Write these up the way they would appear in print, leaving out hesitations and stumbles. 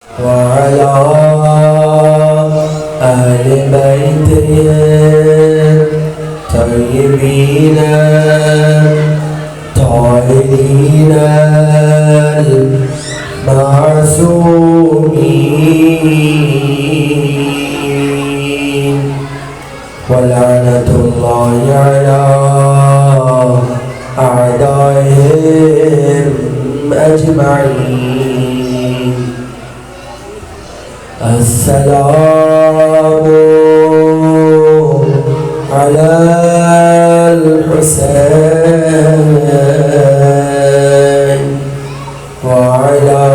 وعلى أهل بيته الطيبين الطاهرين المعصومين ولعنة الله على أعدائهم أجمعين. السلام على الحسين وعلى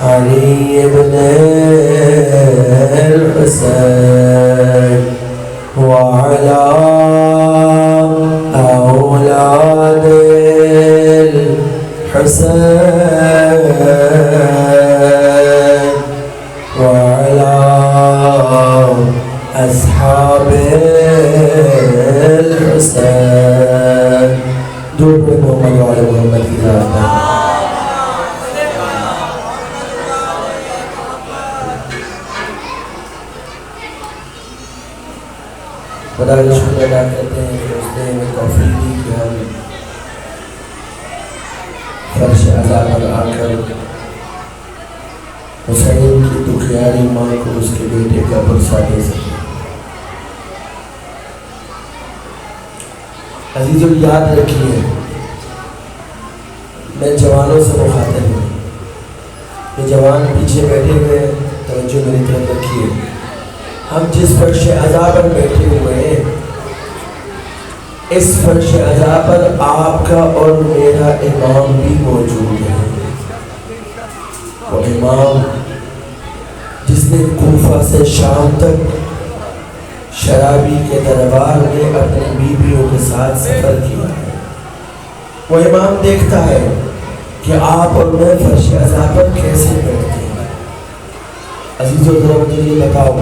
علي بن الحسين وعلى أولاد الحسين وعلى أصحاب الحسين. درود محمد وعلى محمد کی ذات میں. خدا کا شکر ادا کرتے ہیں کہ اس نے ہمیں توفیق دی کہ ہم فرش عزا پر آ کر حسین کی دکھیاری ماں کو اس کے بیٹے کا برسہ دے سکیں. عزیزو یاد رکھیے، میں جوانوں سے مخاطب ہوں. یہ جوان پیچھے بیٹھے ہوئے ہیں، توجہ میری طرف رکھیے. ہم جس فرش عزا پر بیٹھے ہوئے ہیں، اس فرش عزا پر آپ کا اور میرا امام بھی موجود ہے. وہ امام جس نے کوفہ سے شام تک شرابی کے دربار میں اپنی بیویوں کے ساتھ سفر کیا ہے. وہ امام دیکھتا ہے کہ آپ اور میں فرش عزا پر کیسے بیٹھتے ہیں. عزیزو ذرا مجھے یہ بتاؤ،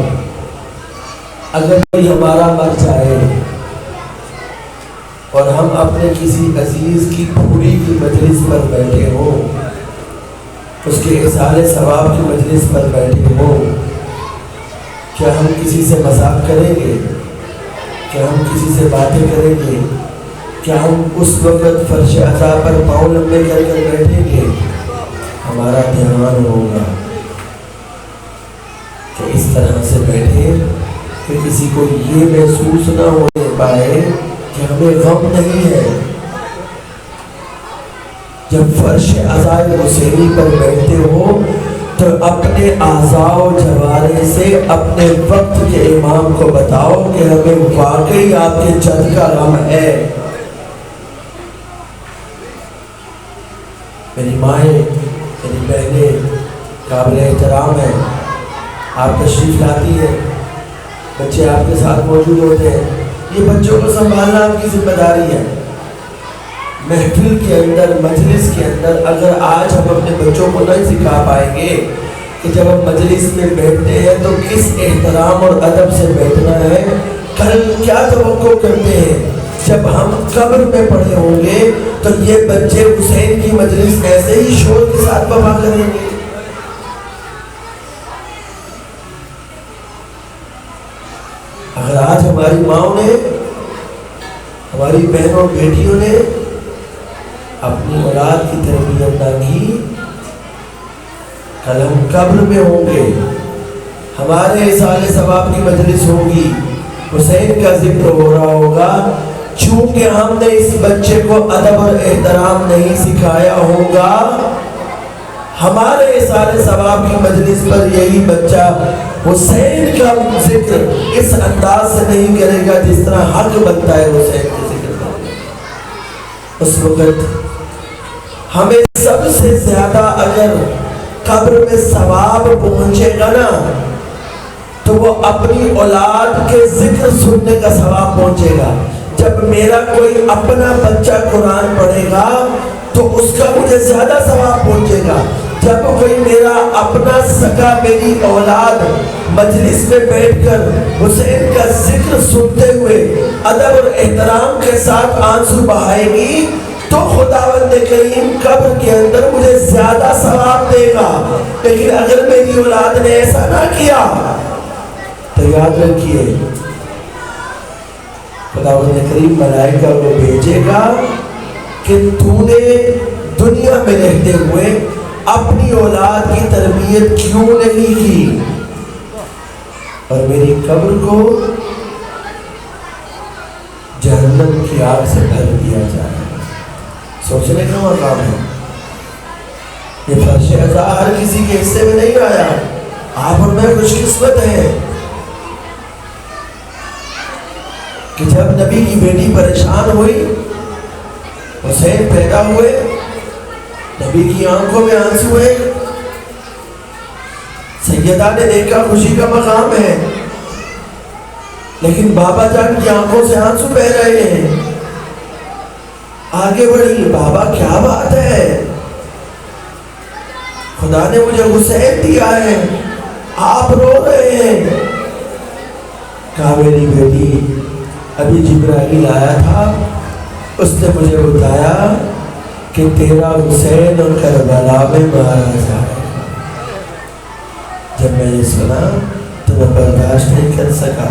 اگر کوئی ہمارا مر جائے اور ہم اپنے کسی عزیز کی پھوڑی کی مجلس پر بیٹھے ہوں، اس کے احسان ثواب کی مجلس پر بیٹھے ہوں، کیا ہم کسی سے مذاق کریں گے؟ کیا ہم کسی سے باتیں کریں گے؟ کیا ہم اس وقت فرش عزا پر پاؤں لمبے کر کر بیٹھیں گے؟ ہمارا دھیان ہوگا کہ اس طرح سے بیٹھے کہ کسی کو یہ محسوس نہ ہونے پائے کہ ہمیں غم نہیں ہے. جب فرش عزا حسینی پر بیٹھتے ہو تو اپنے اعضاء و جوارح سے اپنے وقت کے امام کو بتاؤ کہ ہمیں واقعی آپ کے جد کا غم ہے. میری مائیں، میری بہنیں قابل احترام ہیں، آپ تشریف لاتی ہیں، بچے آپ کے ساتھ موجود ہوتے ہیں. یہ بچوں کو سنبھالنا آپ کی ذمہ داری ہے. محفل کے اندر، مجلس کے اندر اگر آج ہم اپنے بچوں کو نہیں سکھا پائیں گے کہ جب ہم مجلس میں بیٹھتے ہیں تو کس احترام اور ادب سے بیٹھنا ہے، کل کیا توقع کرتے ہیں جب ہم قبر میں پڑے ہوں گے تو یہ بچے حسین کی مجلس ایسے ہی شور کے ساتھ وفا کریں گے. اگر آج ہماری ماں نے، ہماری بہنوں بیٹیوں نے اپنی اولاد کی تربیت نہ کی، کل ہم قبر میں ہوں گے، ہمارے احسان ثواب کی مجلس ہوگی، حسین کا ذکر ہو رہا ہوگا. چونکہ ہم نے اس بچے کو ادب اور احترام نہیں سکھایا ہوگا، ہمارے احسان ثواب کی مجلس پر یہی بچہ حسین کا ذکر اس انداز سے نہیں کرے گا جس طرح حق بنتا ہے حسین کا ذکر کرنے. اس وقت ہمیں سب سے زیادہ اگر قبر میں ثواب پہنچے گا نا تو وہ اپنی اولاد کے ذکر سننے کا ثواب پہنچے گا. جب میرا کوئی اپنا بچہ قرآن پڑھے گا تو اس کا مجھے زیادہ ثواب پہنچے گا. جب کوئی میرا اپنا سگا، میری اولاد مجلس میں بیٹھ کر حسین کا ذکر سنتے ہوئے ادب اور احترام کے ساتھ آنسو بہائے گی تو تو خداوند کریم قبر کے اندر مجھے زیادہ ثواب دے گا، لیکن اگر میری اولاد نے ایسا نہ کیا تو یاد رکھیے خداوند کریم ملائکہ کو بھیجے گا کہ تو نے دنیا میں رہتے ہوئے اپنی اولاد کی تربیت کیوں نہیں کی، اور میری قبر کو جہنم کی آگ سے بھر دیا جائے۔ سوچنے کا مقام ہے، یہ فرش عزا ہر کسی کے حصے میں نہیں آیا۔ آپ اور میں خوش قسمت ہیں کہ جب نبی کی بیٹی پریشان ہوئی، حسین پیدا ہوئے، نبی کی آنکھوں میں آنسو ہے، سیدہ نے دیکھا خوشی کا مقام ہے، لیکن بابا جان کی آنکھوں سے آنسو بہ رہے ہیں۔ آگے بڑھی، بابا کیا بات ہے، خدا نے مجھے حسین دیا ہے، آپ رو رہے ہیں۔ کہا میری بیٹی ابھی جبرائیل آیا تھا، اس نے مجھے بتایا کہ تیرا حسین اور کربلا میں مارا جائے۔ جب میں یہ سنا تو میں برداشت نہیں کر سکا،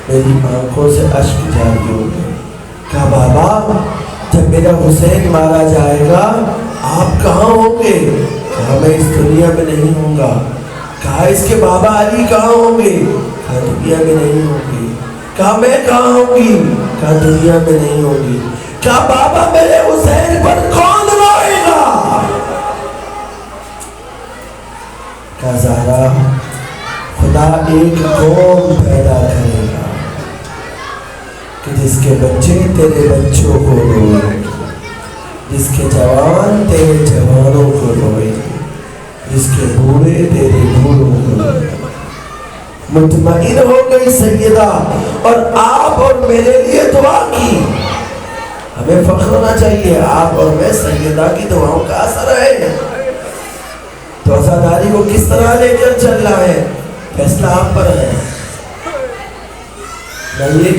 میری آنکھوں سے اشک جاری ہو گئے۔ کہا بابا جب میرا حسین مارا جائے گا آپ کہاں ہوں گے؟ کہا میں اس دنیا میں نہیں ہوں گا۔ کہا اس کے بابا علی کہاں ہوں گے؟ کہا دنیا میں نہیں ہوں گی۔ کہا میں کہاں ہوں گی؟ کہا دنیا میں نہیں ہوں گی۔ کہا بابا میرے حسین پر کون روئے گا؟ کہا زہرا خدا ایک قوم پیدا کرے گا کہ جس کے بچے تیرے بچوں کو روئے، جس کے جوان تیرے جوانوں کو روئے، جس کے بوڑھے تیرے بوڑھوں کو روئے۔ مطمئن ہو گئی سیدہ اور آپ اور میرے لیے دعا کی۔ ہمیں فخر ہونا چاہیے، آپ اور میں سیدہ کی دعاؤں کا اثر ہے۔ تو عزاداری کو کس طرح لے کر چلنا ہے فیصلہ آپ پر ہے۔ میں یہ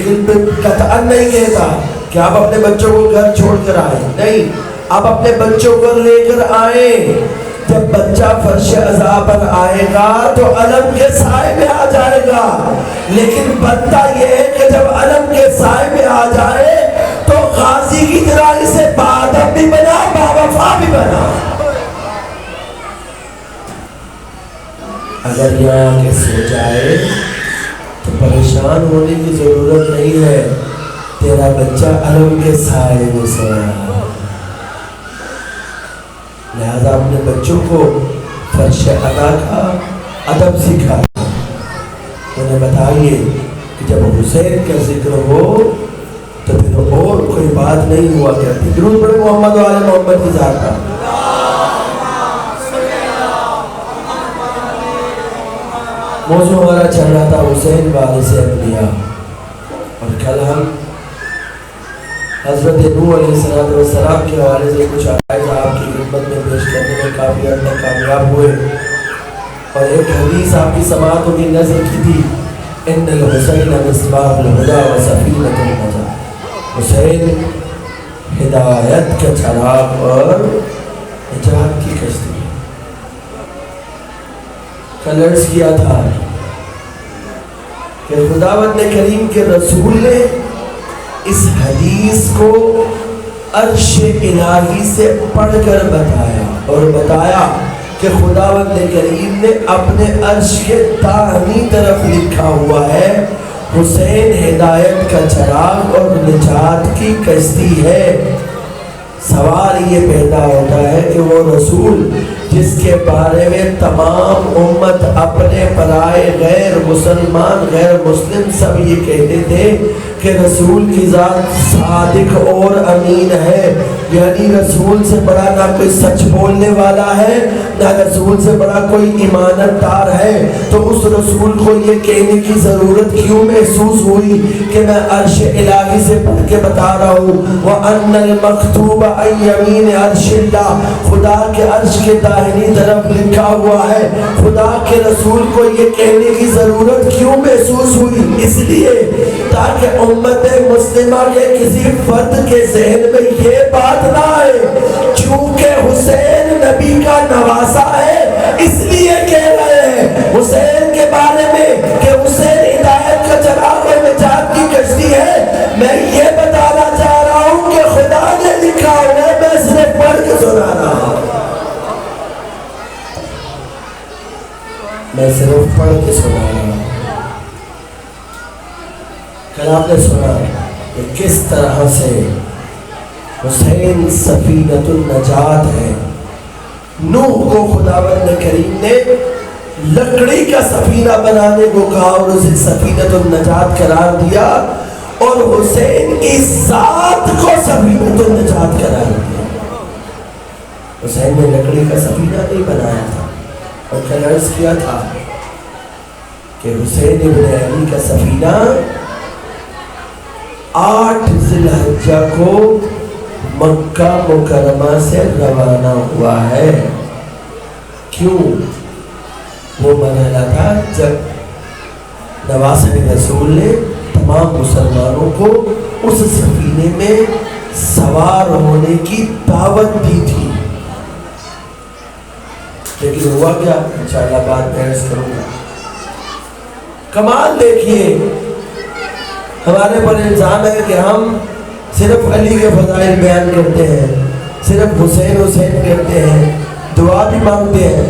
قطعاً نہیں کہتا کہ آپ اپنے بچوں کو گھر چھوڑ کر آئیں، نہیں، آپ اپنے بچوں کو لے کر آئیں۔ جب بچہ فرش عزا پر آئے گا تو علم کے سائے میں آ جائے گا، لیکن بندہ یہ ہے کہ جب علم کے سائے میں آ جائے تو غازی کی طرح اسے بادب بھی بنا، باوفا بھی بنا۔ اگر یہاں کے سو جائے تو پریشان ہونے کی ضرورت نہیں ہے، تیرا بچہ علم کے سائے میں سویا۔ لہذا اپنے بچوں کو فرش عزا کا ادب سکھا، انہیں بتائیے کہ جب حسین کا ذکر ہو تو پھر اور کوئی بات نہیں ہوا کرتی۔ درود پڑھیں محمد و آل محمد کی ذات پر۔ موضوع ہمارا چل رہا تھا حسین وارث انبیاء، اور کل ہم حضرت نوح علیہ السلام کے حوالے سے کچھ آیات آپ کی خدمت میں پیش کرنے میں کافی حد تک کامیاب ہوئے، اور ایک حدیث آپ کی سماعت کی نظر کی تھی، ان الحسین مصباح الہدی و سفینۃ النجاۃ، حسین ہدایت کا چراغ اور نجات کی کشتی۔ کل عرض کیا تھا کہ خداوند کریم کے رسول نے اس حدیث کو عرش الہی سے پڑھ کر بتایا، اور بتایا کہ خداوند کریم نے اپنے عرش کے داہنی طرف لکھا ہوا ہے حسین ہدایت کا چراغ اور نجات کی کشتی ہے۔ سوال یہ پیدا ہوتا ہے کہ وہ رسول جس کے بارے میں تمام امت اپنے پرائے غیر مسلمان غیر مسلم سب یہ کہتے تھے کہ رسول کی ذات صادق اور امین ہے، یعنی رسول سے بڑا نہ کوئی سچ بولنے والا ہے نہ رسول سے بڑا کوئی ایمانت دار ہے، تو اس رسول کو یہ کہنے کی ضرورت کیوں محسوس ہوئی کہ میں عرش الہی سے پڑھ کے بتا رہا ہوں وَأَنَّ الْمَكْتُوبَ عَنْ يَمِينِ عَرْشِ اللَّهِ، خدا کے عرش کے داہنی طرف لکھا ہوا ہے۔ خدا کے رسول کو یہ کہنے کی ضرورت کیوں محسوس ہوئی؟ اس لیے تاکہ امت مسلمہ کے کسی فرد کے ذہن میں یہ بات نہ آئے چونکہ حسین نبی کا نواسا ہے اس لیے کہہ رہے ہیں حسین کے بارے میں کہ حسین ہدایت کا چراغ اور نجات کی کشتی ہے. میں یہ بتانا چاہ رہا ہوں کہ خدا نے لکھا ہوا ہے, میں صرف پڑھ کے سنا رہا ہوں, میں صرف پڑھ کے سنا رہا ہوں. کل آپ نے سنا کہ کس طرح سے حسین سفینۃ النجات ہے. نوح کو خداوند کریم نے لکڑی کا سفینہ بنانے کو کہا اور اسے سفینۃ النجات قرار دیا, اور حسین کی ذات کو سفینۃ النجات قرار دیا. حسین نے لکڑی کا سفینہ نہیں بنایا تھا, اور کل عرض کیا تھا کہ حسین ابن علی کا سفینہ 8 ذی الحجہ کو مکہ مکرمہ سے روانہ ہوا ہے. کیوں؟ وہ مرحلہ تھا جب نواسہ رسول نے تمام مسلمانوں کو اس سفینے میں سوار ہونے کی دعوت دی تھی. لیکن ہوا کیا؟ انشاءاللہ بعد میں عرض کروں گا. کمال دیکھیے, ہمارے پر الزام ہے کہ ہم صرف علی کے فضائل بیان کرتے ہیں, صرف حسین حسین کرتے ہیں, دعا بھی مانگتے ہیں,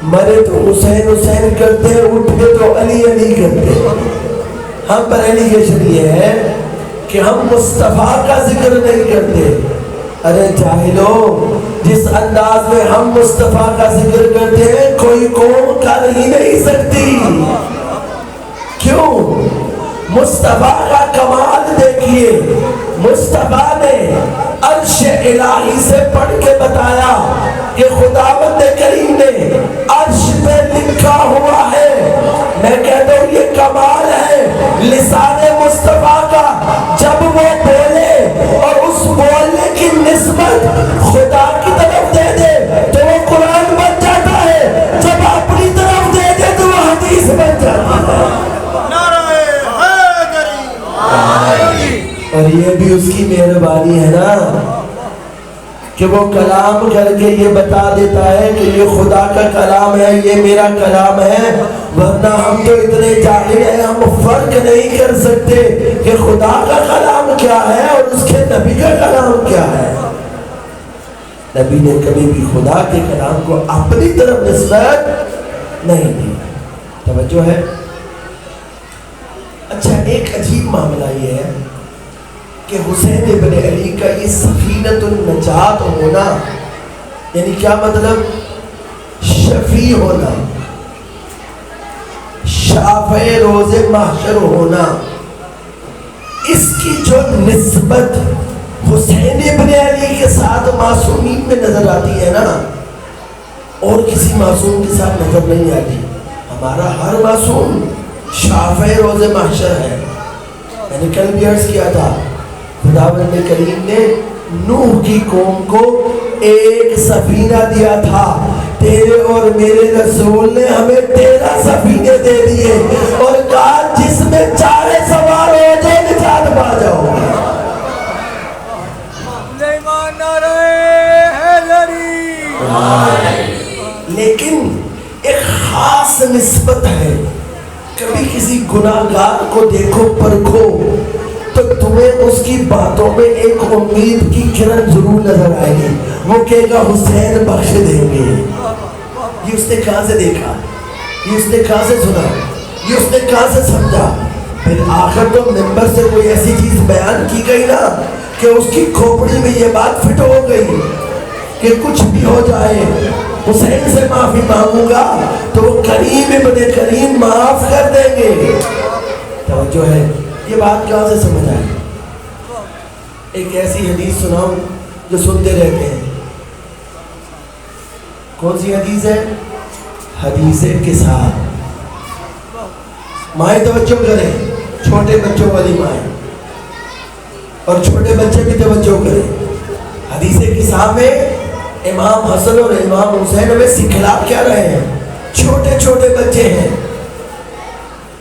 مرے تو حسین حسین کرتے ہیں, اٹھے تو علی علی کرتے ہیں. ہم پر ایلیگیشن یہ ہے کہ ہم مصطفیٰ کا ذکر نہیں کرتے. ارے جاہلو, جس انداز میں ہم مصطفیٰ کا ذکر کرتے ہیں کوئی قوم کر ہی نہیں سکتی. کیوں؟ مصطفیٰ کا کمال دیکھیے. مصطفیٰ نے عرش الہی سے پڑھ کے بتایا کہ خداوند کریم نے عرش پہ لکھا ہوا ہے. میں کہتا ہوں یہ کمال ہے لسان مصطفیٰ کا. جب وہ بولے اور اس بولنے کی نسبت خدا کی طرف دے دے تو وہ قرآن بن جاتا ہے, جب اپنی طرف دے دے تو وہ حدیث بن جاتا ہے. اور یہ بھی اس کی مہربانی ہے نا کہ وہ کلام کر کے یہ بتا دیتا ہے کہ یہ خدا کا کلام ہے, یہ میرا کلام ہے. ورنہ ہم تو اتنے جاہل ہیں, ہم فرق نہیں کر سکتے کہ خدا کا کلام کیا ہے اور اس کے نبی کا کلام کیا ہے. نبی نے کبھی بھی خدا کے کلام کو اپنی طرف نسبت نہیں دی. توجہ ہے. اچھا, ایک عجیب معاملہ یہ ہے کہ حسین ابن علی کا یہ سفینۃ النجات ہونا, یعنی کیا مطلب؟ شفیع ہونا, شافع روز محشر ہونا. اس کی جو نسبت حسین ابن علی کے ساتھ معصومین میں نظر آتی ہے نا, اور کسی معصوم کے ساتھ نظر نہیں آتی. ہمارا ہر معصوم شافع روز محشر ہے. میں نے کل بھی عرض کیا تھا خداوند کریم نے نوح کی قوم کو ایک سفینہ دیا تھا, تیرے اور میرے رسول نے ہمیں 13 سفینے دے دیے اور کہا جس میں 4 سوار ہو جائے نجات پا جاؤ گے. لیکن ایک خاص نسبت ہے. کبھی کسی گناہگار کو دیکھو, پرکھو, تو تمہیں اس کی باتوں میں ایک امید کی کرن ضرور نظر آئے گی. وہ کہے گا حسین بخش دیں گے. یہ اس نے کہاں سے دیکھا, یہ اس نے کہاں سے سنا, یہ اس نے کہاں سے سمجھا. پھر آخر تو ممبر سے کوئی ایسی چیز بیان کی گئی نا کہ اس کی کھوپڑی میں یہ بات فٹ ہو گئی کہ کچھ بھی ہو جائے حسین سے معافی مانگوں گا تو وہ کریم ابن کریم معاف کر دیں گے. توجہ ہے. یہ بات کہاں سے سمجھ آئی؟ ایک ایسی حدیث سناؤں جو سنتے رہتے ہیں. کون سی حدیث ہے؟ حدیث کسا. مائیں توجہ کریں, چھوٹے بچوں والی مائیں, اور چھوٹے بچے بھی توجہ کریں. حدیث کسا میں امام حسن اور امام حسین ہمیں سکھلا کیا رہے ہیں؟ چھوٹے چھوٹے بچے ہیں.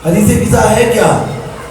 حدیث کسا ہے کیا؟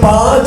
5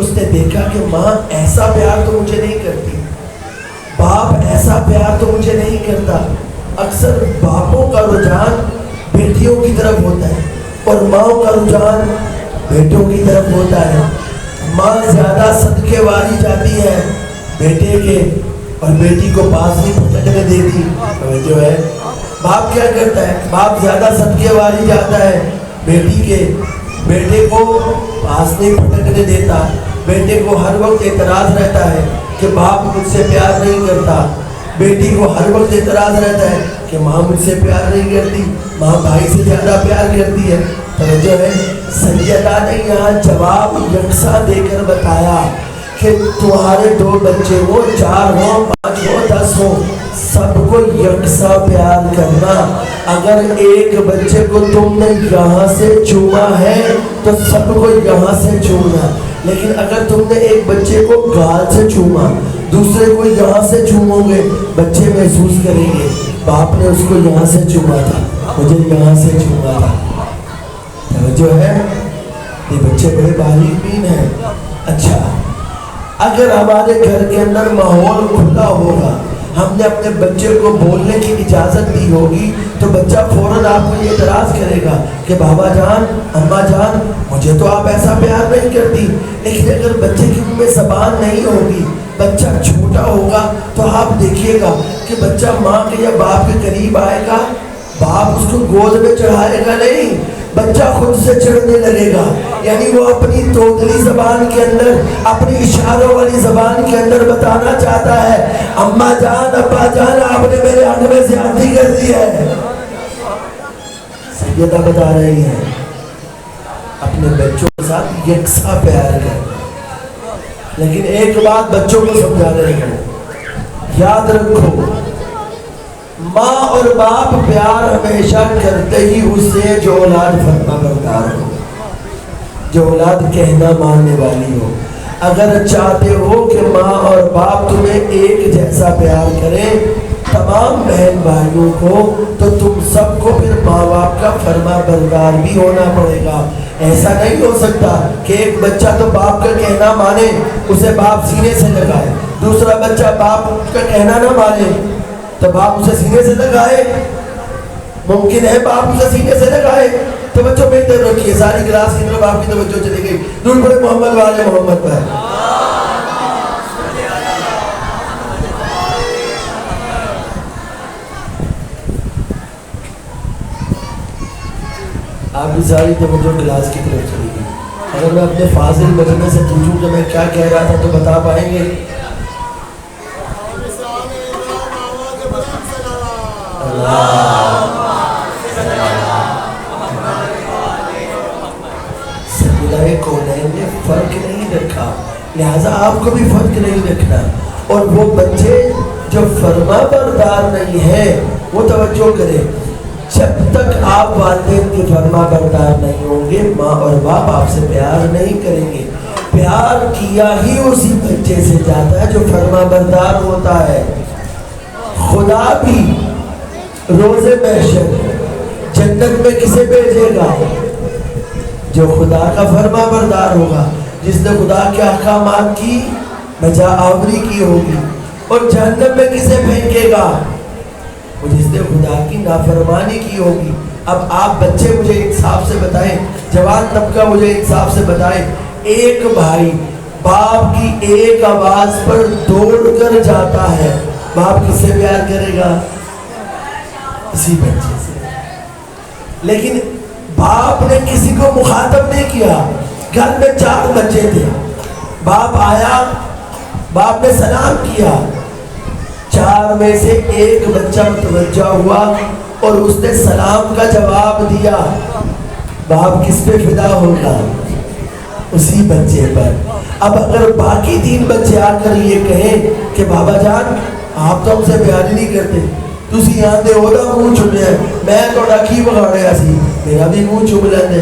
اس نے دیکھا کہ ماں ایسا پیار تو مجھے نہیں کرتی، باپ ایسا پیار تو مجھے نہیں کرتا۔ اکثر باپوں کا رجحان بیٹیوں کی طرف ہوتا ہے اور ماؤں کا رجحان بیٹوں کی طرف ہوتا ہے۔ ماں زیادہ صدقے والی جاتی ہے بیٹے کے اور بیٹی کو پاس نہیں پھٹکنے دیتی۔ جو ہے باپ کیا کرتا ہے، باپ زیادہ صدقے والی جاتا ہے بیٹی کے، بیٹے کو پاس نہیں پھٹکنے دیتا۔ بیٹے کو ہر وقت اعتراض رہتا ہے کہ باپ مجھ سے پیار نہیں کرتا، بیٹی کو ہر وقت اعتراض رہتا ہے کہ ماں مجھ سے پیار نہیں کرتی، ماں بھائی سے زیادہ پیار کرتی ہے۔ توجہ ہے، سیدہ نے یہاں جواب یکساں دے کر بتایا کہ تمہارے 2 بچے ہو، 4 ہو، 5 ہو، 10 ہو، سب کو یکساں پیار کرنا۔ اگر ایک بچے کو تم نے یہاں سے چوما ہے تو سب کو یہاں سے چومنا، لیکن اگر تم نے ایک بچے کو گال سے چوما، دوسرے کو یہاں سے چومو گے، بچے محسوس کریں گے باپ نے اس کو یہاں سے چوما تھا، مجھے یہاں سے چوما تھا۔ توجہ ہے، یہ بچے بڑے باریک بین ہیں۔ اچھا، اگر ہمارے گھر کے اندر ماحول کھلا ہوگا، ہم نے اپنے بچے کو بولنے کی اجازت دی ہوگی، تو بچہ فوراً آپ کو یہ اعتراض کرے گا کہ بابا جان، اماں جان، مجھے تو آپ ایسا پیار نہیں کرتی۔ لیکن اگر بچے کی منہ میں زبان نہیں ہوگی، بچہ چھوٹا ہوگا، تو آپ دیکھیے گا کہ بچہ ماں کے یا باپ کے قریب آئے گا، باپ اس کو گود میں چڑھائے گا نہیں، بچہ خود سے چڑھنے لگے گا۔ یعنی وہ اپنی توتلی زبان کے اندر، اپنی اشاروں والی زبان کے اندر بتانا چاہتا ہے، اماں جان، ابا جان، آپ نے میرے حق میں زیادتی کر دی ہے۔ سیدہ بتا رہی ہے اپنے بچوں کے ساتھ یکساں پیار کر، لیکن ایک بات بچوں کو سمجھانے لگے، یاد رکھو، ماں اور باپ پیار ہمیشہ کرتے ہی اس سے جو اولاد فرما بردار ہو، جو اولاد کہنا ماننے والی ہو۔ اگر چاہتے ہو کہ ماں اور باپ تمہیں ایک جیسا پیار کریں، تمام بہن بھائیوں کو، تو تم سب کو پھر ماں باپ کا فرما بردار بھی ہونا پڑے گا۔ ایسا نہیں ہو سکتا کہ ایک بچہ تو باپ کا کہنا مانے، اسے باپ سینے سے لگائے، دوسرا بچہ باپ کا کہنا نہ مانے تو باپ اسے سینے سے لگائے۔ ممکن ہے باپ اسے سینے سے لگائے۔ توجہ بہتر رکھیے، ساری کلاس کی طرف آپ کی توجہ چلی گئی۔ درود پڑھیں محمد والے محمد پر۔ آپ کی ساری توجہ کلاس کی طرف چلی گئی۔ اگر میں اپنے فاضل مجمع سے پوچھوں کہ میں کیا کہہ رہا تھا تو بتا پائیں گے؟ سیدہ کونین نے فرق نہیں رکھا، لہذا آپ کو بھی فرق نہیں رکھنا۔ اور وہ بچے جو فرما بردار نہیں ہیں، وہ توجہ کریں، جب تک آپ والدین کے فرما بردار نہیں ہوں گے، ماں اور باپ آپ سے پیار نہیں کریں گے۔ پیار کیا ہی اسی بچے سے جاتا ہے جو فرما بردار ہوتا ہے۔ خدا بھی روز محشر جنت میں کسے بھیجے گا؟ جو خدا کا فرما بردار ہوگا، جس نے خدا کے احکامات کی بجا آوری کی ہوگی۔ اور جہنم میں کسے پھینکے گا؟ وہ جس نے خدا کی نافرمانی کی ہوگی۔ اب آپ بچے مجھے انصاف سے بتائیں، جوان طبقہ مجھے انصاف سے بتائیں، ایک بھائی باپ کی ایک آواز پر دوڑ کر جاتا ہے، باپ کس سے پیار کرے گا؟ اسی بچے سے۔ لیکن باپ نے کسی کو مخاطب نہیں کیا، گھر میں 4 بچے تھے، باپ آیا، باپ نے سلام کیا، 4 میں سے ایک بچہ متوجہ ہوا اور اس نے سلام کا جواب دیا، باپ کس پہ فدا ہوگا؟ اسی بچے پر۔ اب اگر باقی 3 بچے آ کر یہ کہیں کہ بابا جان آپ تو ہم سے پیار ہی نہیں کرتے، تسی آندے ہو دا منہ چومیا، میں تو ڈاکی بگاڑیا سی، میرا بھی منہ چوم لیندے۔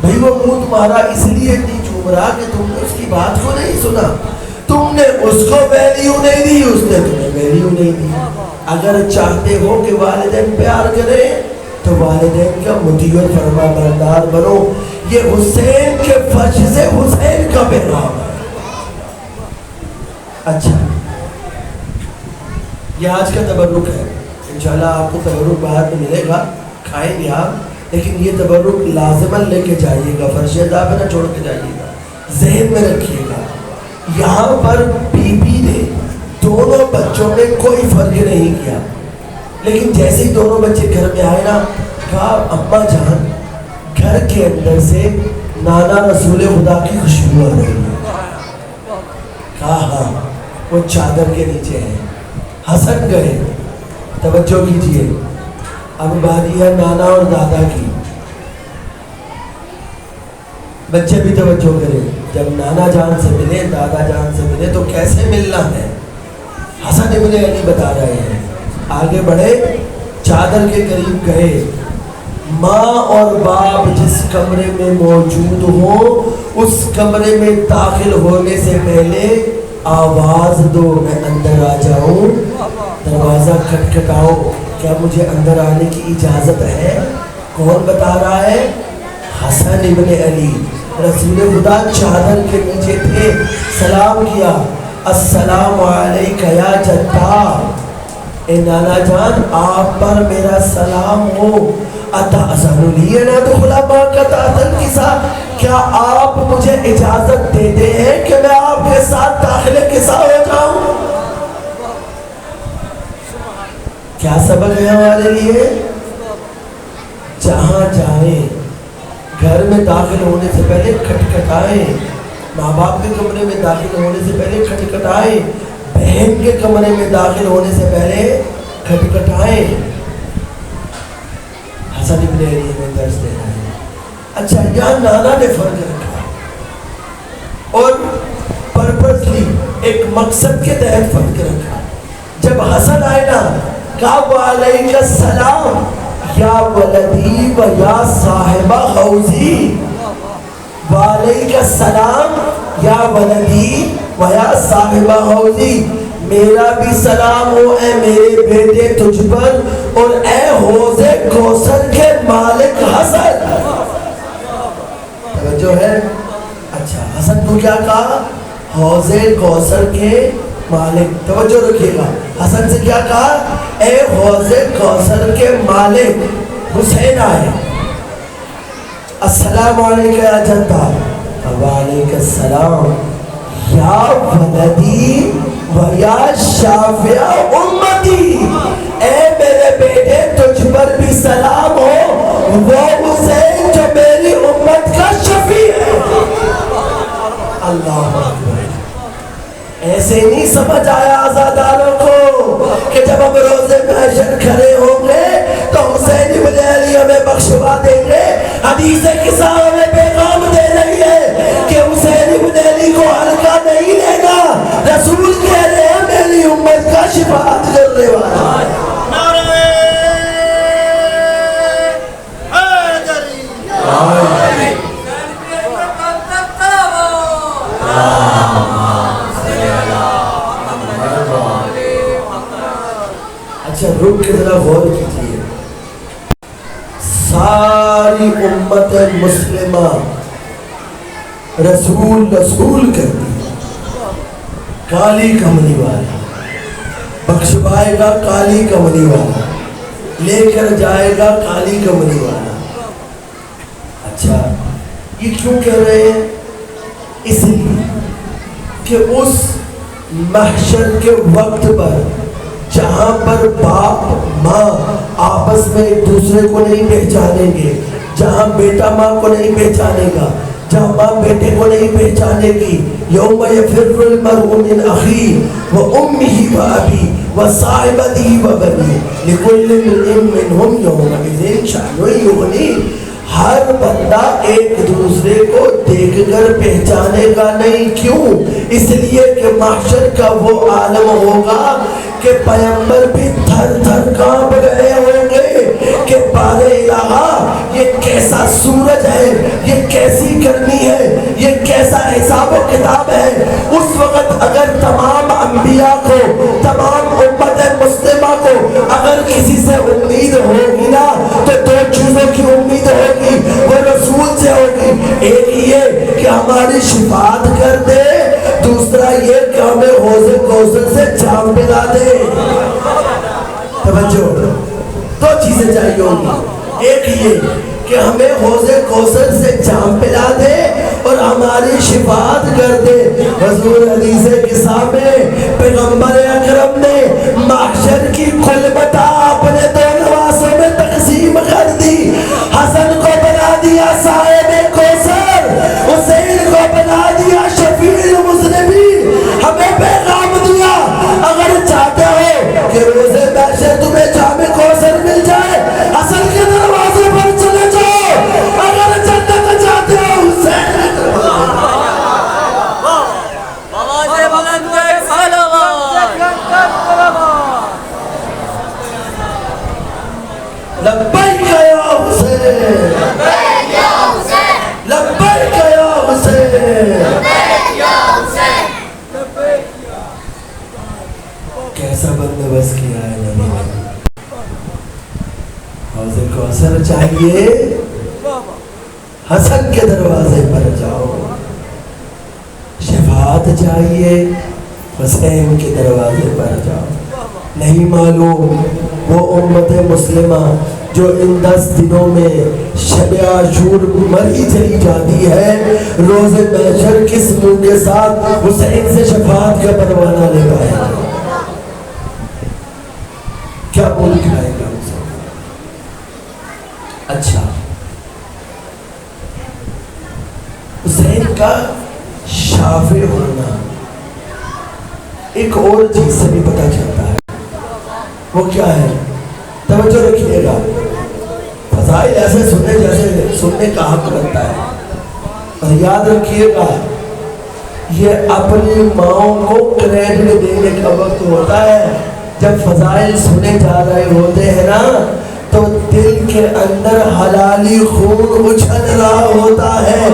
بھئی وہ منہ تمہارا اس لیے نہیں چوم رہا کہ تم نے اس کی بات کو نہیں سنا، تم نے اس کو ویلیو نہیں دی، اس نے تمہیں ویلیو نہیں دی۔ اگر چاہتے ہو کہ والدین پیار کریں تو والدین کا مطیع اور فرما بردار بنو۔ یہ حسین کے فرش سے حسین کا پیغام ہے. اچھا یہ آج کا تبرک ہے. انشاءاللہ آپ کو تبرک باہر میں ملے گا، کھائیں گے آپ، لیکن یہ تبرک لازماً لے کے جائیے گا، فرش ادا پہ نہ چھوڑ کے جائیے گا، ذہن میں رکھیے گا. یہاں پر بی بی نے دونوں بچوں میں کوئی فرق نہیں کیا، لیکن جیسے ہی دونوں بچے گھر میں آئے نا، کہا اماں جان گھر کے اندر سے نانا رسول خدا کی خوشبو آ رہی ہے. کہا ہاں وہ چادر کے نیچے ہے. حسن گئے. توجہ کیجئے، اب باری ہے نانا اور دادا کی. بچے بھی توجہ کریں، جب نانا جان سے ملے، دادا جان سے ملے تو کیسے ملنا ہے. حسن ابن علی بتا رہے ہیں. آگے بڑھے، چادر کے قریب گئے. ماں اور باپ جس کمرے میں موجود ہوں اس کمرے میں داخل ہونے سے پہلے آواز دو، میں اندر آ جاؤں. دروازہ کھٹکھٹاؤ، کیا مجھے اندر آنے کی اجازت ہے؟ کون بتا رہا ہے؟ حسن ابن علی. رسول خدا چادر کے نیچے تھے. سلام کیا، السلام علیکہ یا جدہ، اے نانا جان آپ پر میرا سلام ہو. اتأذن لی ان ادخل معک تحت الکساء، کیا آپ مجھے اجازت دیتے ہیں کہ میں آپ کے ساتھ داخل کساء ہو جاؤں؟ کیا سبق ہے ہمارے لیے؟ جہاں جائیں گھر میں داخل ہونے سے پہلے کھٹکھٹائیں. ماں باپ کے کمرے میں داخل ہونے سے پہلے کھٹکھٹائیں. بہن کے کمرے میں داخل ہونے سے پہلے کھٹکھٹائیں. حسن ابن علی میں درس دے رہے ہیں. اچھا یہاں نانا نے فرق رکھا اور پرپسلی ایک مقصد کے تحت فرق رکھا. جب حسن آئے نا، کہا وعلیکہ السلام یا ولدی و یا صاحبہ حوزی. وعلیکہ السلام یا ولدی و یا صاحبہ حوزی، میرا بھی سلام ہو اے میرے بیٹے تجھ پر اور اے حوض کوثر کے مالک حسن. توجہ ہے؟ اچھا حسن کو کیا کہا؟ حوض کوثر کے مالک. توجہ رکھیے گا، حسن سے کیا کہا؟ اے حوض کوثر کے مالک. حسین آئے، السلام علیکہ یا جدہ. وعلیکہ السلام یا ولدی و یا شافع امتی، اے میرے بیٹے تجھ پر بھی سلام ہو، وہ حسین جو میری امت کا شفیع ہے. اللہ اکبر. ایسے نہیں سمجھ آیا آزاداروں کو کہ جب ہم روزے محشر کھڑے ہوں گے تو حسین ابن علی ہمیں بخشوا دیں گے. حدیث کسا ہمیں پیغام دے رہی ہے کہ حسین ابن علی کو ہلکا نہیں لینا. رسول کہہ رہے ہیں میری امت کا شفاعت کرنے والا ہے. اچھا رک کے ذرا غور کیجیے. ساری امت مسلمہ رسول رسول کرتی، کالی کملی والا بخشوائے گا، کالی کملی والا لے کر جائے گا، کالی کملی والا. اچھا یہ کیوں کہہ رہے ہیں؟ اس لیے کہ اس محشر کے وقت پر جہاں پر باپ ماں آپس میں ایک دوسرے کو نہیں پہچانیں گے، جہاں بیٹا ماں کو نہیں پہچانے گا، جہاں ماں بیٹے کو نہیں پہچانے گی. یوم یفر المرء من اخیہ و امہ و ابیہ و صاحبتہ و بنیہ لکل امرئ منہم یومئذ شأن یغنیہ. ہر بندہ ایک دوسرے کو دیکھ کر پہچانے گا نہیں. کیوں؟ اس لیے کہ محشر کا وہ عالم ہوگا کہ پیغمبر بھی تھر تھر کانپ گئے ہوں گے کہ بارے الہا یہ کیسا سورج ہے، یہ کیسی گرمی ہے، یہ کیسا حساب و کتاب ہے. اس وقت اگر تمام انبیاء کو، تمام امت مسلمہ کو اگر کسی سے امید ہوگی نا تو دو چیزوں کی امید ہوگی. وہ رسول سے ہوگی کہ ہماری شفاعت کر دے، دوسرا یہ کہ ہمیں حوض کوثر سے جام پلا دے۔ توجہ، دو چیزیں چاہیے ہوگی، ایک یہ کہ ہمیں حوض کوثر سے جام پلا دے اور ہماری شفاعت کر دے۔ حضور حدیث قصہ میں پیغمبر اکرم نے محشر کی کل متاع اپنے دو نواسوں میں تقسیم کر دی۔ حسن کو بنا دیا صاحب کوثر، حسین کو بنا دیا شفیع المذنبین۔ ہمیں پیغام دیا، اگر چاہتے ہو کہ روز محشر تمہیں جام کوثر مل جائے، حسن کے دروازے پر چلے جاؤ، اگر جنت چاہتے ہو حسین لبیک یا حسین، لبیک یا حسین، لبیک یا حسین، لبیک یا حسین۔ کیسا بندوبست کیا ہے نبی نے؟ حوض کوثر چاہیے، حسن کے دروازے پر جاؤ۔ شفاعت چاہیے، حسین کے دروازے پر جاؤ۔ نہیں معلوم وہ امت مسلمہ جو ان 10 دنوں میں شب عاشور مری چلی جاتی ہے، روز محشر کس منہ کے ساتھ حسین سے شفاعت کا پروانہ لے پائے گا؟ کیا بول کھائے گا اسے؟ اچھا، حسین کا شافع ہونا ایک اور چیز سے بھی پتہ چلتا ہے، وہ کیا ہے؟ توجہ رکھیے گا، فضائل ایسے سننے جیسے سننے کا حق بنتا ہے، اور یاد رکھیے گا یہ اپنی ماؤں کو کریڈٹ دینے کا وقت ہوتا ہے۔ جب فضائل سنے جا رہے ہوتے ہیں نا تو دل کے اندر حلالی خون اچھل رہا ہوتا ہے،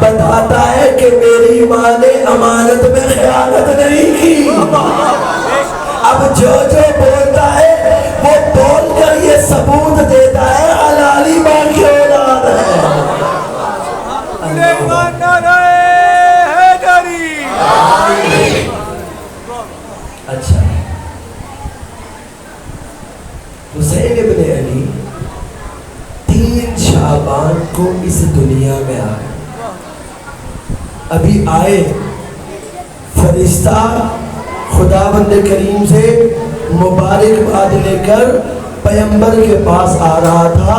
بتاتا ہے کہ میری ماں نے امانت میں خیانت نہیں کی۔ اب جو بولتا ہے وہ بول کر یہ ثبوت دیتا ہے حلالی ماں کی اولاد ہے۔ اچھا، حسین ابن علی 3 شعبان کو اس دنیا میں آئے۔ ابھی آئے، فرشتہ خداوند کریم سے مبارکباد لے کر پیغمبر کے پاس آ رہا تھا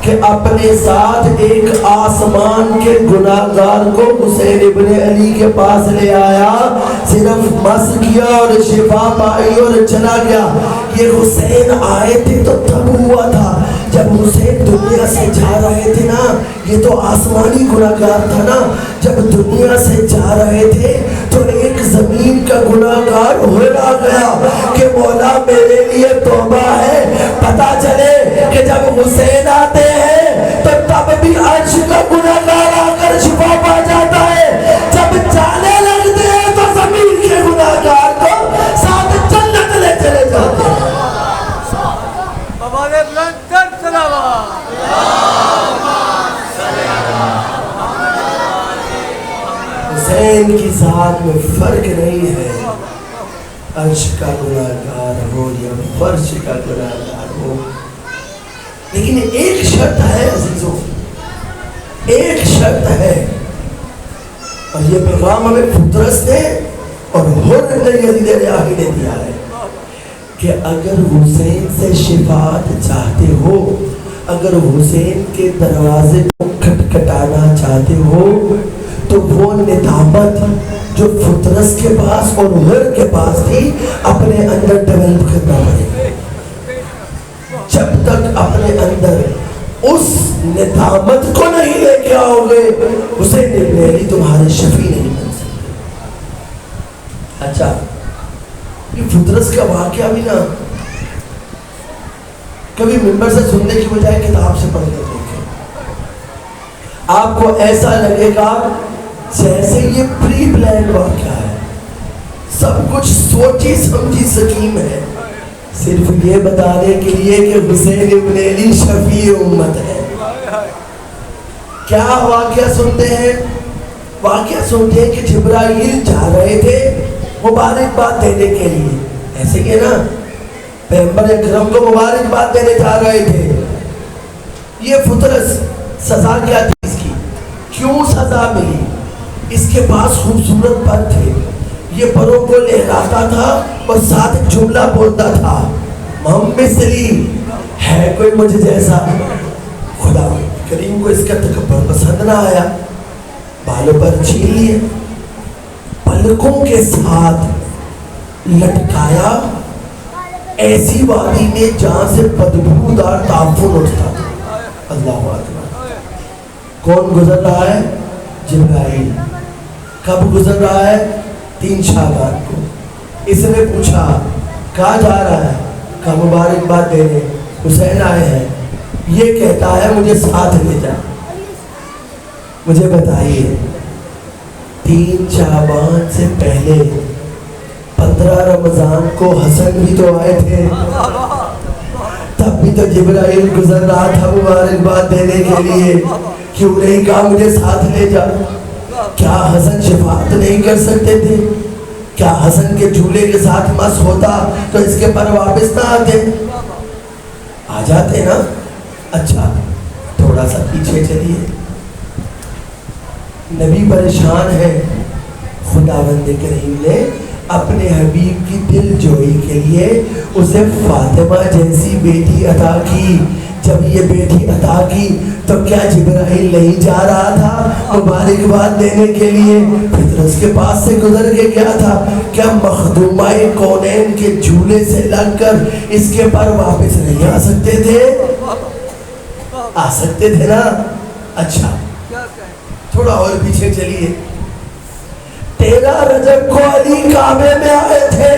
کہ اپنے ساتھ ایک آسمان کے گناہگار کو حسین ابن علی کے پاس لے آیا، صرف مس کیا اور شفا پائی اور چلا گیا۔ یہ حسین آئے تھے تو تب ہوا تھا جب حسین دنیا سے جا رہے تھے نا، یہ تو آسمانی گناہگار تھا نا، جب دنیا سے جا رہے تھے تو ایک زمین کا گناہگار ہو گیا کہ مولا میرے لیے توبہ ہے۔ پتا چلے کہ جب حسین آتے ہیں تو تب بھی عرش کا گناہگار آ کر شفا پا جاتا ہے، جب جانے لگتے ہیں تو زمین کے گناہگار کو ساتھ جنت لے چلے جاتے ہیں۔ حسین کی ذات میں فرق نہیں ہے، عرش کا گناہگار ہو یا فرش کا گناہگار ہو، لیکن ایک شرط ہے عزیزوں، ایک شرط ہے، اور یہ پیغام ہمیں فطرت نے اور حر یزید ریاحی نے دیا ہے کہ اگر حسین سے شفاعت چاہتے ہو، اگر حسین کے دروازے کو کھٹکھٹانا چاہتے ہو تو وہ ندامت جو فطرس کے پاس اور حر کے پاس تھی اپنے اندر ڈیولپ کرنا پڑے گا۔ جب تک اپنے اندر اس ندامت کو نہیں لے کے آؤ گے، حسین ابن علی تمہارے شفیع نہیں بن سکتے۔ اچھا، یہ فطرس کا واقعہ بھی نا کبھی ممبر سے سننے کی بجائے کتاب سے پڑھ کر دیکھیں، آپ کو ایسا لگے گا جیسے یہ پری پلان واقعہ ہے، سب کچھ سوچی سمجھی سکیم ہے، صرف یہ بتانے کے لیے کہ حسین ابن علی شفیع امت ہے۔ کیا واقعہ سنتے ہیں؟ واقعہ سنتے ہیں کہ جبرائیل جا رہے تھے مبارکباد دینے کے لیے، ایسے ہی ہے نا، پیغمبر اکرم کو مبارکباد دینے جا رہے تھے۔ یہ فطرس سزا کیا تھی اس کی؟ کیوں سزا ملی؟ اس کے پاس خوبصورت پر تھے، یہ پروں کو لہراتا تھا اور ساتھ ایک جملہ بولتا تھا، محمد سلیم ہے کوئی مجھے جیسا؟ خدا کریم کو اس کا تکبر پسند نہ آیا، بالوں پر چھین لیے، پلکوں کے ساتھ لٹکایا ایسی وادی میں جہاں سے بدبودار تعفن اٹھتا تھا۔ اللہ اکبر۔ کون گزر رہا ہے؟ جبرائیل۔ کب گزر رہا ہے؟ 3 شعبان کو۔ اس نے پوچھا کہاں جا رہا ہے؟ کہا مبارکباد دینے، حسین آئے ہیں۔ یہ کہتا ہے مجھے ساتھ لے جا۔ مجھے بتائیے 3 شعبان سے پہلے 15 رمضان کو حسن بھی تو آئے تھے، تب بھی تو جبرائیل گزر رہا تھا مبارکباد دینے کے لیے، کیوں نہیں کہا مجھے ساتھ لے جا؟ کیا حسن شفاعت نہیں کر سکتے تھے؟ کیا حسن کے جھولے کے ساتھ مس ہوتا تو اس کے پر واپس نہ آتے؟ آ جاتے نا۔ اچھا تھوڑا سا پیچھے چلیے، نبی پریشان ہے، خداوند کریم نے اپنے حبیب کی دل جوئی کے لیے اسے فاطمہ جیسی بیٹی عطا کی۔ جب یہ بیٹی عطا کی تو کیا جبرائیل نہیں جا رہا تھا مبارکباد دینے کے لیے؟ پھر اس کے پاس سے گزر کے گیا تھا، کیا مخدومہ کونین کے جھولے سے لگ کر اس کے پر واپس نہیں آ سکتے تھے؟ آ سکتے تھے نا۔ اچھا تھوڑا اور پیچھے چلیے، 13 رجب کو علی کعبے میں آئے تھے،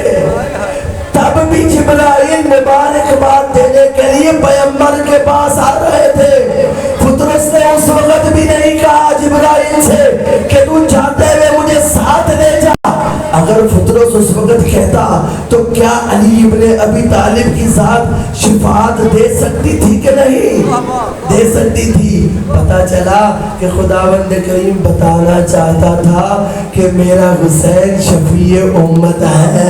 تب بھی جبرائیل مبارکباد دینے کے لیے پیغمبر کے پاس آ رہے تھے۔ فطرس نے اس وقت بھی نہیں کہا جبرائیل سے کہ تو چاہتے ہوئے مجھے ساتھ لے جا۔ اگر فطرس اس وقت کہتا تو کیا علی ابن ابی طالب کی ذات شفاعت دے سکتی تھی کہ نہیں؟ دے سکتی تھی۔ پتہ چلا کہ خداوند کریم بتانا چاہتا تھا کہ میرا حسین شفیع امت ہے،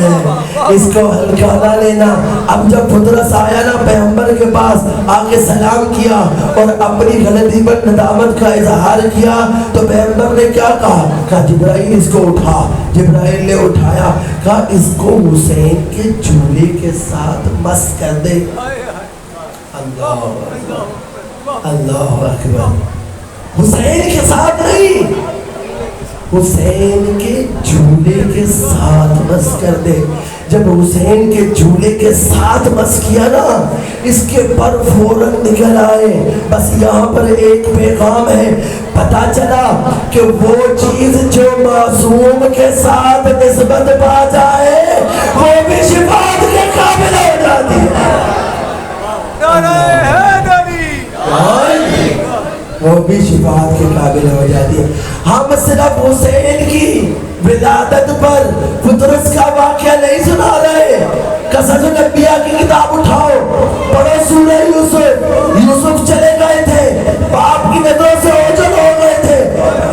اس کو ہلکا نہ لینا۔ اب جب فطرس آیا نا پیغمبر کے پاس، آ کے سلام کیا اور اپنی غلطی پر ندامت کا اظہار کیا، تو پیغمبر نے کیا کہا؟ کہا جبرائیل اس کو اٹھا۔ جبرائیل نے اٹھایا، کہا اس کو حسین کے جھولے کے ساتھ مس کر دے۔ اللہ اللہ اکبر۔ حسین کے ساتھ نہیں، حسین کے جھولے کے ساتھ مس کر دے۔ جب حسین کے جھولے کے ساتھ مس کیا نا، اس کے پر فوراً نکل آئے۔ بس یہاں پر ایک پیغام ہے، پتا چلا کہ وہ چیز جو معصوم کے ساتھ نسبت پا جائے وہ بھی شفاعت کے قابل ہو جاتی ہے۔ وہ بھی شفاعت کے قابل ہو جاتی ہے۔ ہم صرف حسین کی ولادت پر فطرس کا واقعہ نہیں سنا رہے۔ قصص الانبیاء کی کتاب اٹھاؤ، پڑھو سورہ یوسف۔ یوسف چلے گئے تھے، باپ کی نظروں سے اوجھل ہو گئے تھے،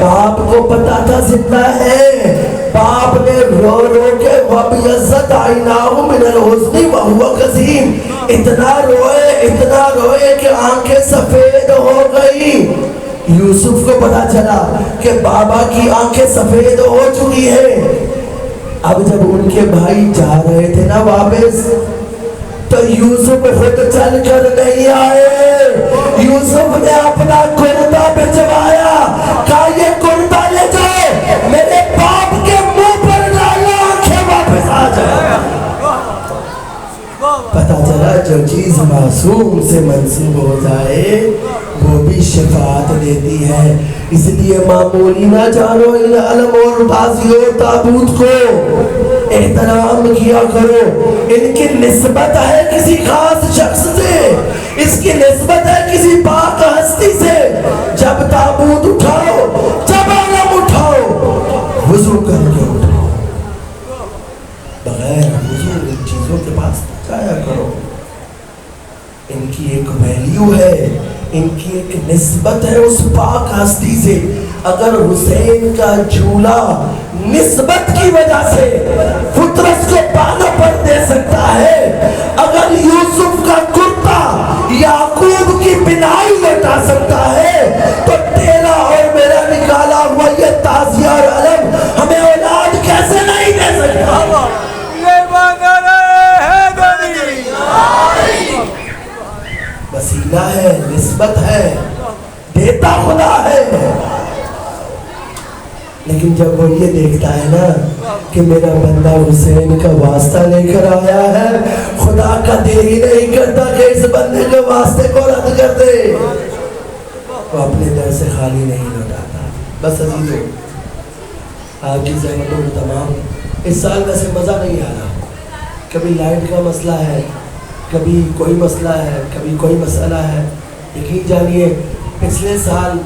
باپ کو پتا تھا زندہ ہے، باپ نے رو رو کے وَبْيَضَّتْ عَيْنَاهُ مِنَ الْحُزْنِ وَهُوَ كَظِيمٌ، اتنا روئے کہ آنکھیں سفید ہو گئی۔ یوسف کو پتا چلا کہ بابا کی آنکھیں سفید ہو چکی ہیں۔ اب جب ان کے بھائی جا رہے تھے نا واپس، تو یوسف خود چل کر نہیں آئے، یوسف نے اپنا کرتا بچوایا، کہا یہ کرتا لے جاؤ، میرے باپ کے منہ پر ڈالو، آنکھیں واپس آ جائے۔ پتا چلا جو چیز معصوم سے منسوب ہو جائے وہ بھی شفاعت دیتی ہے۔ اس لیے معمولی نہ جانو ان علم اور بازی اور تابوت کو، احترام کیا کرو۔ ان کی نسبت ہے کسی خاص شخص سے، اس کی نسبت ہے کسی پاک ہستی سے۔ جب تابوت اٹھاؤ، جب علم اٹھاؤ، وضو کر کے اٹھاؤ، بغیر وضو ان چیزوں کے پاس جایا کرو۔ ان کی ایک ویلیو ہے، ان کی ایک نسبت ہے اس پاک ہستی سے۔ اگر حسین کا جھولا نسبت کی وجہ سے فطرت کو پانا پر دے سکتا ہے، اگر یوسف کا کرتا یعقوب کی بنائی لٹا سکتا ہے، تو تیرا اور میرا نکالا ہوا یہ تازیہ اور علم ہمیں اولاد کیسے نہیں دے سکتا؟ وسیلہ ہے، نسبت ہے، دیتا خدا ہے، لیکن جب وہ یہ دیکھتا ہے نا کہ میرا بندہ حسین کا واسطہ لے کر آیا ہے، خدا کا دل ہی نہیں کرتا کہ اس بندے کے واسطے کو رد کر دے، وہ اپنے در سے خالی نہیں لوٹاتا۔ بس عزیزو، آپ کی زحمتوں میں تمام اس سال ویسے مزہ نہیں آ رہا، کبھی لائٹ کا مسئلہ ہے، کبھی کوئی مسئلہ ہے، کبھی کوئی مسئلہ ہے۔ یقین جانیے پچھلے سال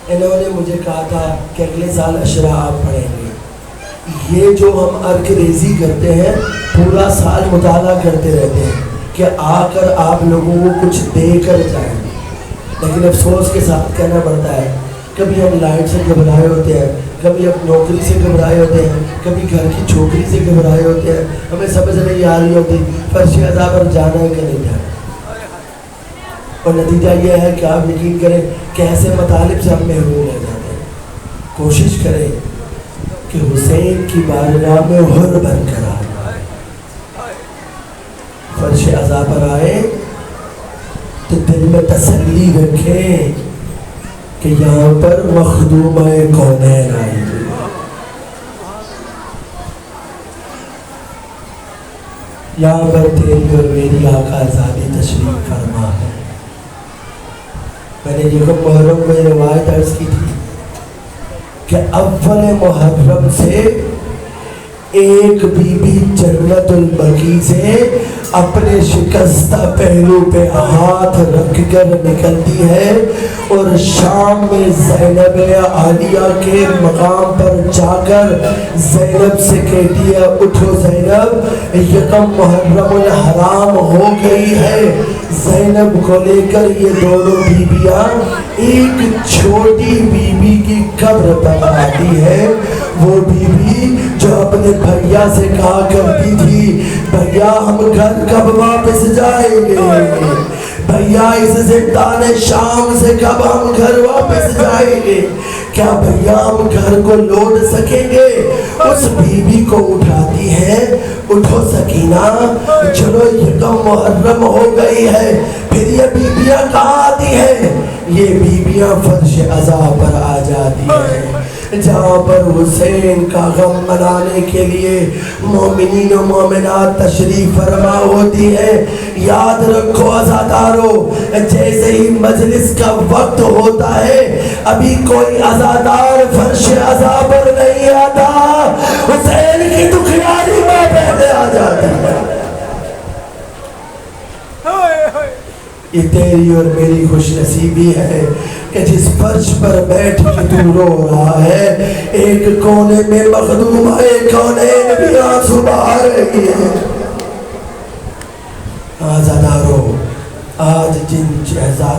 انہوں نے مجھے کہا تھا کہ اگلے سال عشرہ آپ پڑھیں گے۔ یہ جو ہم عرق ریزی کرتے ہیں پورا سال مطالعہ کرتے رہتے ہیں کہ آ کر آپ لوگوں کو کچھ دے کر جائیں، لیکن افسوس کے ساتھ کہنا پڑتا ہے کبھی ہم لائٹ سے گھبرائے ہوتے ہیں، کبھی ہم نوکری سے گھبرائے ہوتے ہیں، کبھی گھر کی چھوکری سے گھبرائے ہوتے ہیں، ہمیں سمجھ نہیں آ رہی ہوتی فرش عذاب پر جانا ہے کہ نہیں جانا۔ اور نتیجہ یہ ہے کہ آپ یقین کریں کہ ایسے مطالب سے ہم محروم رہ جاتے ہیں۔ کوشش کریں کہ حسین کی بارگاہ میں حر بن کر آئے، فرش عذاب پر آئے تو دل میں تسلی رکھیں کہ یہاں پر مخدومہ کونین آئی ہوئی، یہاں پر تیری اور میری آقا ذاتی تشریف فرما ہے۔ میں نے یکم محرم میں روایت عرض کی تھی کہ اول محرم سے ایک بی بی جنت البقیع سے اپنے شکستہ پہلو پہ ہاتھ رکھ کر نکلتی ہے اور شام میں زینب عالیہ کے مقام پر جا کر زینب سے کہتی ہے اٹھو زینب، یکم محرم الحرام ہو گئی ہے۔ زینب کو لے کر یہ دونوں بیویاں ایک چھوٹی بی بی کی قبر پر آتی ہے، وہ بی بی جو اپنے بھیا سے کہا کرتی تھی بھیا ہم گھر کب واپس جائیں گے، بھیا اس زندان شام سے کب ہم گھر واپس جائیں گے، کیا بھیا ہم گھر کو لوٹ سکیں گے؟ اس بی بی کو اٹھاتی ہے، اٹھو سکینہ، چلو یکم محرم ہو گئی ہے۔ پھر یہ بیویاں کہاں آتی ہیں؟ یہ بیویاں فرش عذاب پر آ جاتی ہیں، جہاں پر حسین کا غم منانے کے لیے مومنین و مومنات تشریف فرما ہوتی ہے۔ یاد رکھو عزادارو، جیسے ہی مجلس کا وقت ہوتا ہے ابھی کوئی عزادار فرش عذاب پر نہیں آتا، حسین کی دکھیاری میں پہلے آ جاتی ہے۔ یہ تیری اور میری خوش نصیبی ہے کہ جس فرش پر بیٹھ کے تو رو رہا ہے ایک کونے میں مخدوم ہے، کونین بھی آنسو بہا رہی ہے۔ آزادارو، آج جن شہزاد